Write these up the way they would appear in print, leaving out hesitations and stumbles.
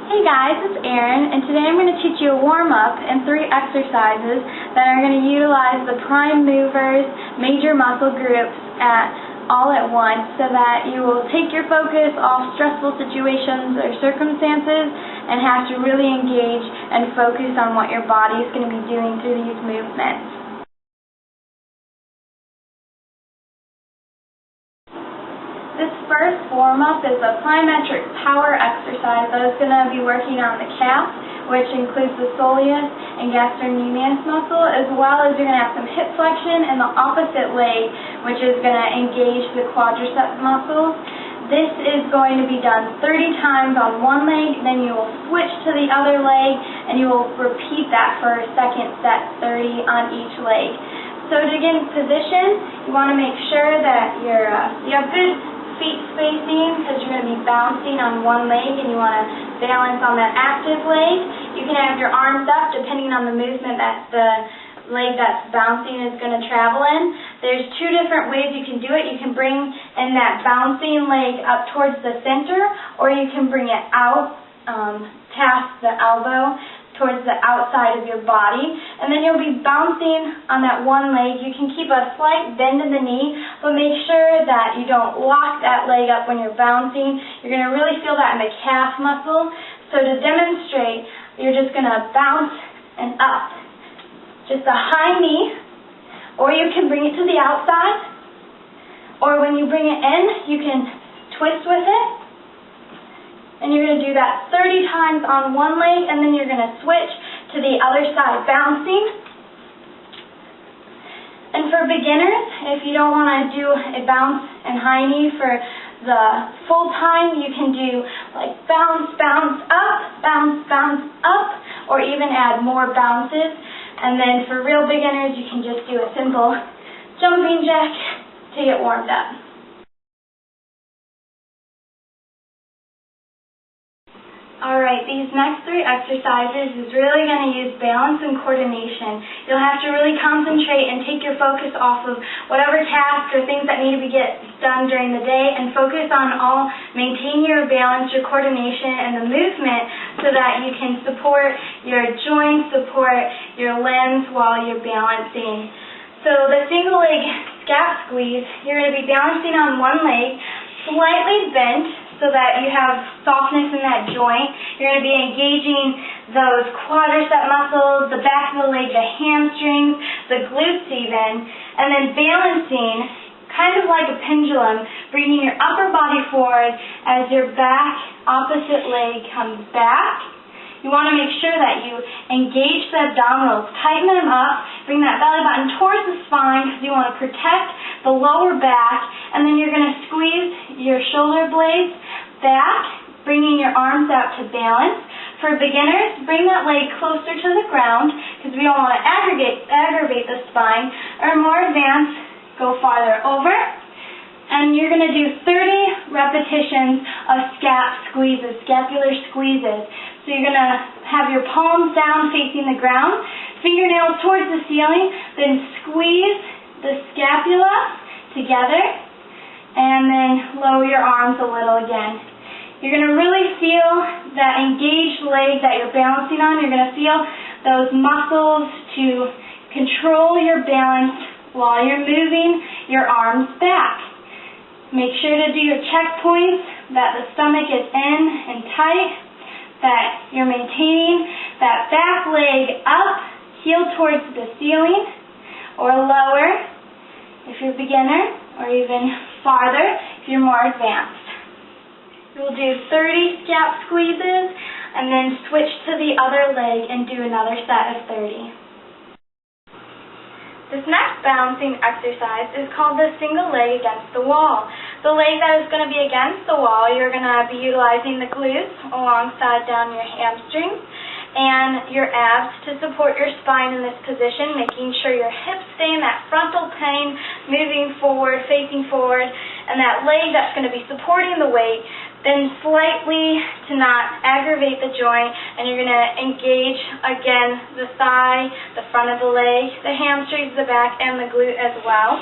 Hey guys, it's Airyn, and today I'm going to teach you a warm-up and 3 exercises that are going to utilize the prime movers, major muscle groups all at once so that you will take your focus off stressful situations or circumstances and have to really engage and focus on what your body is going to be doing through these movements. This first warm-up is a plyometric power exercise that is going to be working on the calf, which includes the soleus and gastrocnemius muscle, as well as you're going to have some hip flexion in the opposite leg, which is going to engage the quadriceps muscles. This is going to be done 30 times on one leg, then you will switch to the other leg, and you will repeat that for a second set, 30 on each leg. So to get in position, you want to make sure that you have good feet spacing because you're going to be bouncing on one leg and you want to balance on that active leg. You can have your arms up depending on the movement that the leg that's bouncing is going to travel in. There's 2 different ways you can do it. You can bring in that bouncing leg up towards the center, or you can bring it out past the elbow towards the outside of your body, and then you'll be bouncing on that one leg. You can keep a slight bend in the knee, but make sure that you don't lock that leg up when you're bouncing. You're going to really feel that in the calf muscle. So to demonstrate, you're just going to bounce and up. Just a high knee, or you can bring it to the outside, or when you bring it in, you can twist with it. And you're going to do that 30 times on one leg, and then you're going to switch to the other side, bouncing. And for beginners, if you don't want to do a bounce and high knee for the full time, you can do like bounce, bounce, up, bounce, bounce, up, or even add more bounces. And then for real beginners, you can just do a simple jumping jack to get warmed up. Alright, these next 3 exercises is really going to use balance and coordination. You'll have to really concentrate and take your focus off of whatever tasks or things that need to be done during the day and focus on maintain your balance, your coordination, and the movement so that you can support your joints, support your limbs while you're balancing. So the single leg scap squeeze, you're going to be balancing on one leg, slightly bent, so that you have softness in that joint. You're going to be engaging those quadricep muscles, the back of the leg, the hamstrings, the glutes even, and then balancing kind of like a pendulum, bringing your upper body forward as your back opposite leg comes back. You want to make sure that you engage the abdominals, tighten them up, bring that belly button towards the spine because you want to protect the lower back, and then you're going to squeeze your shoulder blades back, bringing your arms out to balance. For beginners, bring that leg closer to the ground because we don't want to aggravate the spine, or more advanced, go farther over. And you're going to do 30 repetitions of scap squeezes, scapular squeezes. So you're going to have your palms down facing the ground, fingernails towards the ceiling, then squeeze the scapula together, and then lower your arms a little again. You're going to really feel that engaged leg that you're balancing on. You're going to feel those muscles to control your balance while you're moving your arms back. Make sure to do your checkpoints, that the stomach is in and tight, that you're maintaining that back leg up, heel towards the ceiling, or lower if you're a beginner, or even farther if you're more advanced. You'll do 30 scap squeezes, and then switch to the other leg and do another set of 30. This next balancing exercise is called the single leg against the wall. The leg that is going to be against the wall, you're going to be utilizing the glutes alongside down your hamstrings and your abs to support your spine in this position, making sure your hips stay in that frontal plane, moving forward, facing forward, and that leg that's going to be supporting the weight, then slightly to not aggravate the joint, and you're going to engage, again, the thigh, the front of the leg, the hamstrings, the back, and the glute as well.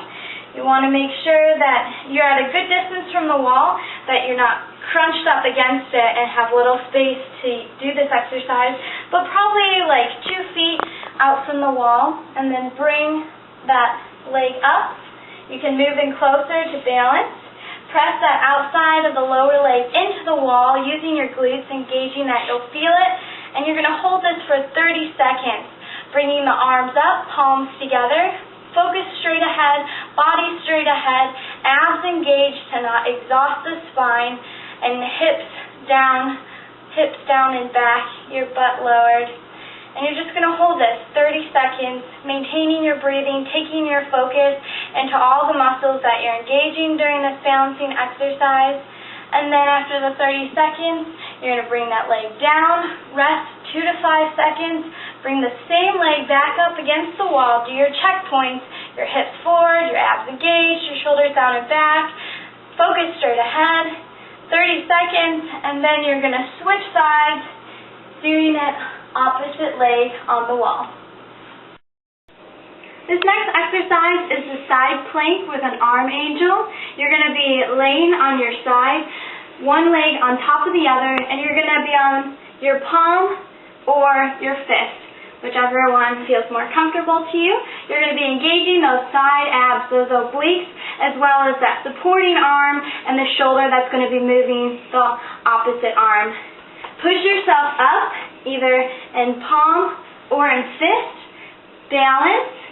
You want to make sure that you're at a good distance from the wall, that you're not crunched up against it and have little space to do this exercise, but probably like 2 feet out from the wall, and then bring that leg up. You can move in closer to balance. Press that outside of the lower leg into the wall using your glutes, engaging that you'll feel it, and you're going to hold this for 30 seconds, bringing the arms up, palms together, focus straight ahead, body straight ahead, abs engaged to not exhaust the spine, and hips down and back, your butt lowered. And you're just going to hold this 30 seconds, maintaining your breathing, taking your focus into all the muscles that you're engaging during this balancing exercise. And then after the 30 seconds, you're going to bring that leg down, rest 2 to 5 seconds, bring the same leg back up against the wall, do your checkpoints, your hips forward, your abs engaged, your shoulders down and back, focus straight ahead, 30 seconds, and then you're going to switch sides, doing it opposite leg on the wall. This next exercise is the side plank with an arm angel. You're going to be laying on your side, one leg on top of the other, and you're going to be on your palm or your fist, whichever one feels more comfortable to you. You're going to be engaging those side abs, those obliques, as well as that supporting arm and the shoulder that's going to be moving the opposite arm. Push yourself up, either in palm or in fist. Balance.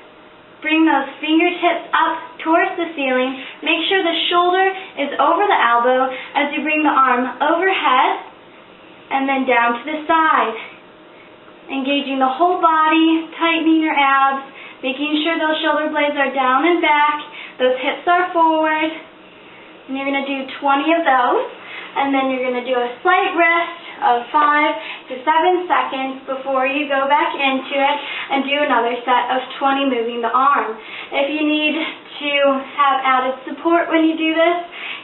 Bring those fingertips up towards the ceiling. Make sure the shoulder is over the elbow as you bring the arm overhead and then down to the side. Engaging the whole body, tightening your abs, making sure those shoulder blades are down and back, those hips are forward. And you're going to do 20 of those. And then you're going to do a slight rest of 5 to 7 seconds before you go back into it and do another set of 20 moving the arm. If you need to have added support when you do this,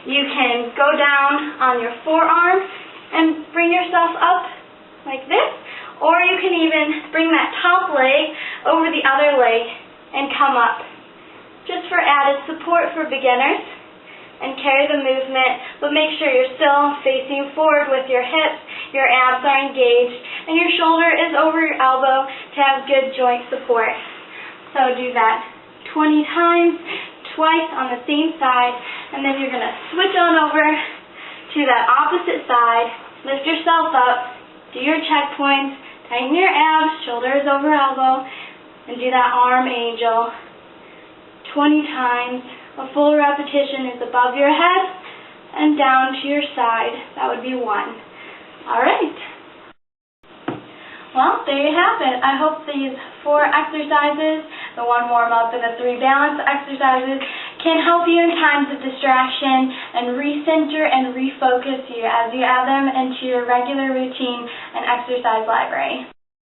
you can go down on your forearm and bring yourself up like this, or you can even bring that top leg over the other leg and come up, just for added support for beginners. And carry the movement, but make sure you're still facing forward with your hips, your abs are engaged, and your shoulder is over your elbow to have good joint support. So do that 20 times, twice on the same side, and then you're going to switch on over to that opposite side, lift yourself up, do your checkpoints, tighten your abs, shoulder is over elbow, and do that arm angel 20 times. A full repetition is above your head and down to your side. That would be 1. All right. Well, there you have it. I hope these 4 exercises, the 1 warm-up and the 3 balance exercises, can help you in times of distraction and recenter and refocus you as you add them into your regular routine and exercise library.